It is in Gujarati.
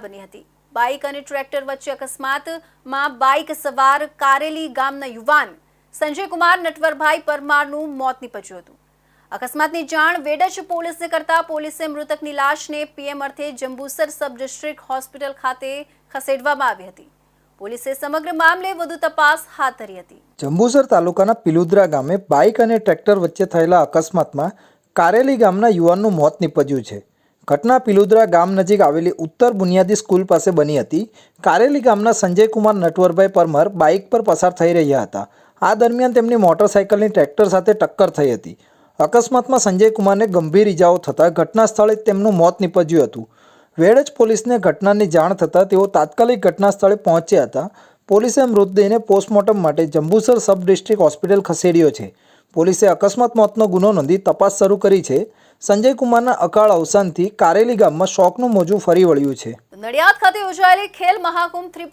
બની હતી। બાઇક અને ટ્રેક્ટર વચ્ચે અકસ્માતમાં બાઇક સવાર કારેલી ગામના યુવાન સંજય કુમાર નટવરભાઈ પરમારનું મોત નીપજ્યું હતું। અકસ્માતની જાણ વેડજ પોલીસે કરતા પોલીસે મૃતકની લાશને પીએમ અર્થે જંબુસર સબ ડિસ્ટ્રિક્ટ હોસ્પિટલ ખાતે ખસેડવામાં આવી હતી। પોલીસે સમગ્ર મામલે વધુ તપાસ હાથ ધરી હતી। જંબુસર તાલુકાના પિલુદ્રા ગામે બાઇક અને ટ્રેક્ટર વચ્ચે થયેલા અકસ્માતમાં કારેલી ગામના યુવાનનું મોત નીપજ્યું છે। ઘટના પિલુદ્રા ગામ નજીક આવેલી ઉત્તર બુનિયાદી સ્કૂલ પાસે બની હતી। કારેલી ગામના સંજય કુમાર નટવરભાઈ પરમાર બાઇક પર પસાર થઈ રહ્યા હતા। આ દરમિયાન તેમની મોટરસાઇકલની ટ્રેક્ટર સાથે ટક્કર થઈ હતી। અકસ્માતમાં સંજય કુમારને ગંભીર ઇજાઓ થતાં ઘટના સ્થળે તેમનું મોત નીપજ્યું હતું। વેડજ પોલીસને ઘટનાની જાણ થતાં તેઓ તાત્કાલિક ઘટના સ્થળે પહોંચ્યા હતા। પોલીસે મૃતદેહને પોસ્ટમોર્ટમ માટે જંબુસર સબ ડિસ્ટ્રિક્ટ હોસ્પિટલ ખસેડ્યો છે। પોલીસે અકસ્માત મોતનો ગુનો નોંધી તપાસ શરૂ કરી છે। સંજય કુમારના અકાળ અવસાનથી કારેલી ગામમાં શોકનું મોજું ફરી વળ્યું છે। નડિયાદ ખાતે યોજાયેલી ખેલ મહાકુંભ 3